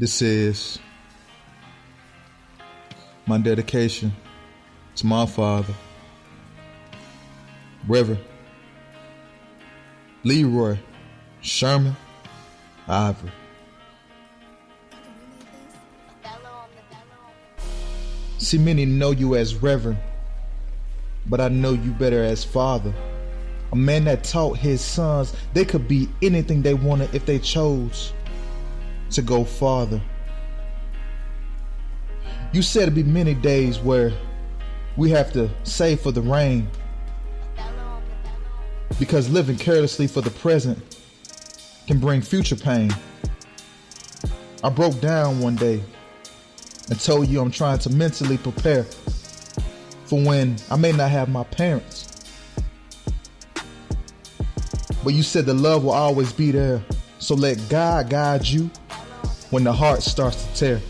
This is my dedication to my father, Reverend Leroy Sherman Ivory. See, many know you as Reverend, but I know you better as father. A man that taught his sons they could be anything they wanted if they chose to go farther. You said it'd be many days where we have to save for the rain, because living carelessly for the present can bring future pain. I broke down one day and told you I'm trying to mentally prepare for when I may not have my parents. But you said the love will always be there, so let God guide you when the heart starts to tear.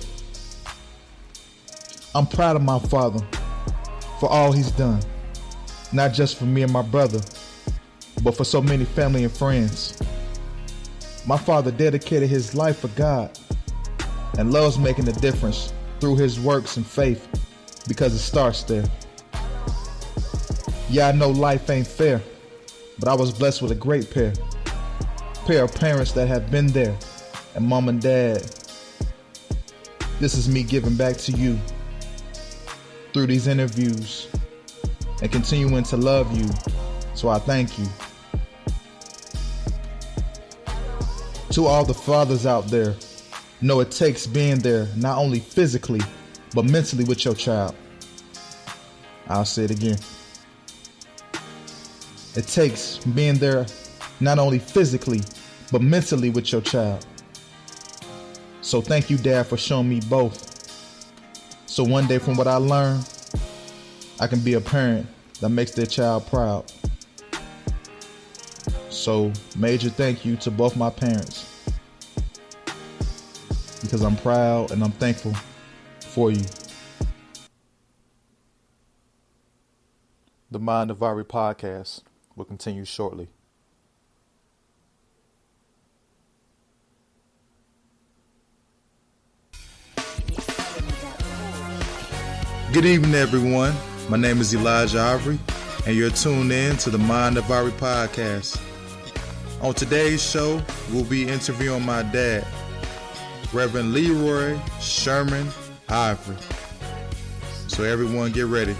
I'm proud of my father for all he's done, not just for me and my brother, but for so many family and friends. My father dedicated his life for God and loves making a difference through his works and faith, because it starts there. Yeah, I know life ain't fair, but I was blessed with a great pair of parents that have been there, and mom and dad. This is me giving back to you through these interviews and continuing to love you, so I thank you. To all the fathers out there, know it takes being there not only physically but mentally with your child. I'll say it again. It takes being there not only physically but mentally with your child. So thank you, Dad, for showing me both. So one day, from what I learned, I can be a parent that makes their child proud. So major thank you to both my parents, because I'm proud and I'm thankful for you. The Mind of Ivory podcast will continue shortly. Good evening, everyone. My name is Elijah Ivory, and you're tuned in to the Mind of Ivory podcast. On today's show, we'll be interviewing my dad, Reverend Leroy Sherman Ivory. So everyone get ready.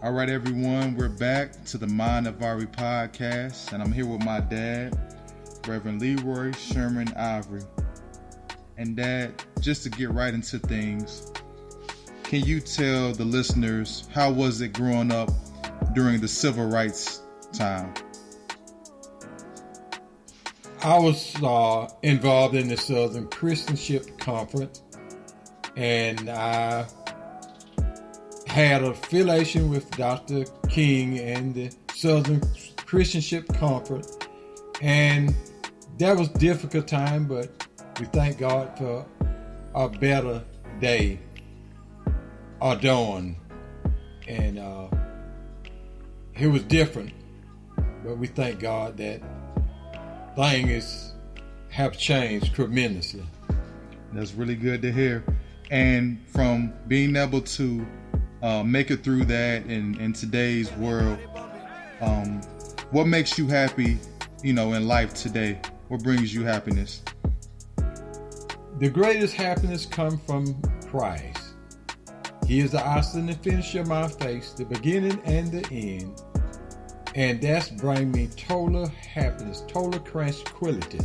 All right, everyone, we're back to the Mind of Ivory podcast, and I'm here with my dad, Reverend Leroy Sherman Ivory. And Dad, just to get right into things, can you tell the listeners, how was it growing up during the civil rights time? I was involved in the Southern Christianship Conference, and I had an affiliation with Dr. King and the Southern Christianship Conference, and that was a difficult time, but we thank God for a better day or dawn, and it was different, but we thank God that things have changed tremendously. That's really good to hear. And from being able to make it through that in today's world, what makes you happy, in life today? What brings you happiness? The greatest happiness comes from Christ. He is the author and the finisher of my faith, the beginning and the end. And that's bring me total happiness, total tranquility,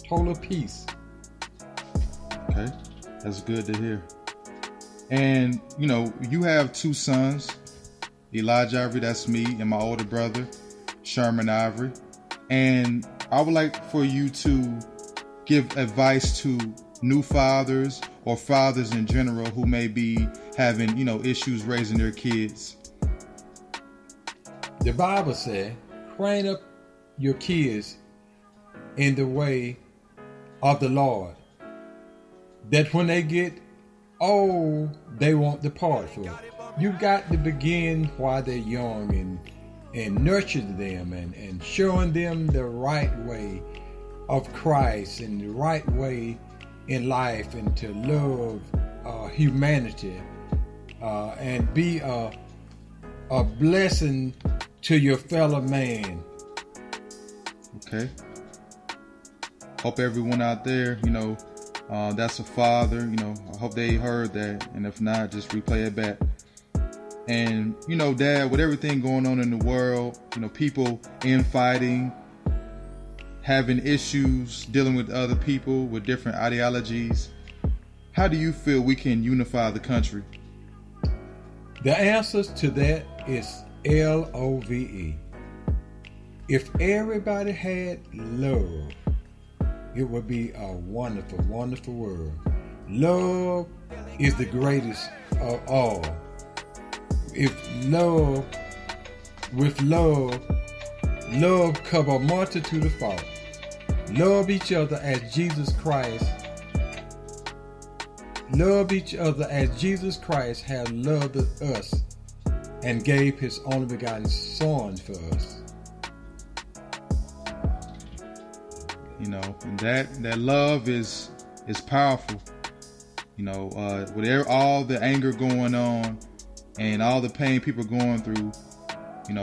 total peace. Okay, that's good to hear. And, you have two sons, Elijah Ivory, that's me, and my older brother, Sherman Ivory. And I would like for you to give advice to new fathers or fathers in general who may be having, issues raising their kids. The Bible says, train up your kids in the way of the Lord, that when they get they won't depart from it. You got to begin while they're young and nurture them and showing them the right way of Christ and the right way in life, and to love humanity and be a blessing to your fellow man. Okay. Hope everyone out there, that's a father, I hope they heard that. And if not, just replay it back. And, Dad, with everything going on in the world, people infighting, having issues, dealing with other people with different ideologies, how do you feel we can unify the country? The answer to that is LOVE. If everybody had love, it would be a wonderful, wonderful world. Love is the greatest of all. With love cover a multitude of faults. Love each other as Jesus Christ. Love each other as Jesus Christ has loved us and gave his only begotten Son for us. And that love is powerful. With all the anger going on and all the pain people are going through,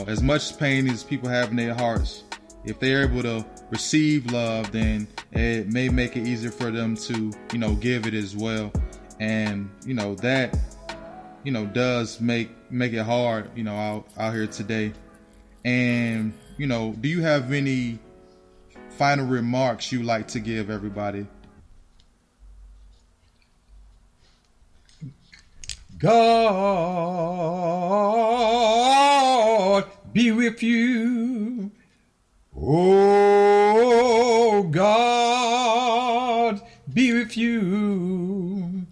as much pain as people have in their hearts, if they're able to receive love, then it may make it easier for them to, give it as well. And, that, does make it hard, out here today. And, do you have any final remarks you like to give everybody? God be with you. Oh, God be with you.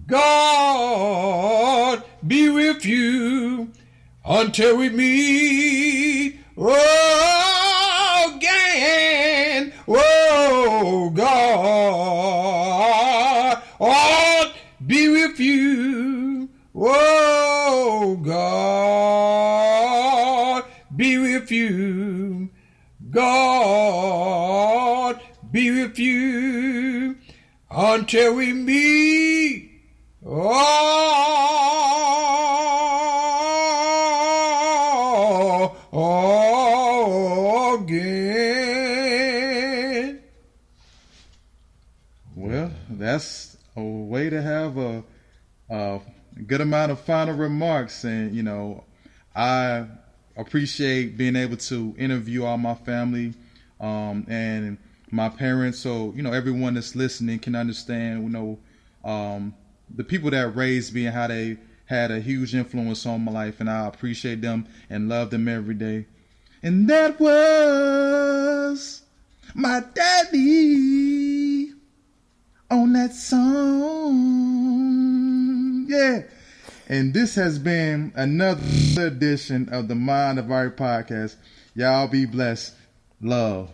God be with you until we meet again. Oh, God be with you. Oh, God be with you. God be with you until we meet again. Well, that's a way to have a good amount of final remarks. And, I appreciate being able to interview all my family and my parents, so everyone that's listening can understand the people that raised me and how they had a huge influence on my life, and I appreciate them and love them every day. And that was my daddy on that song. Yeah. And this has been another edition of the Mind of Ari podcast. Y'all be blessed. Love.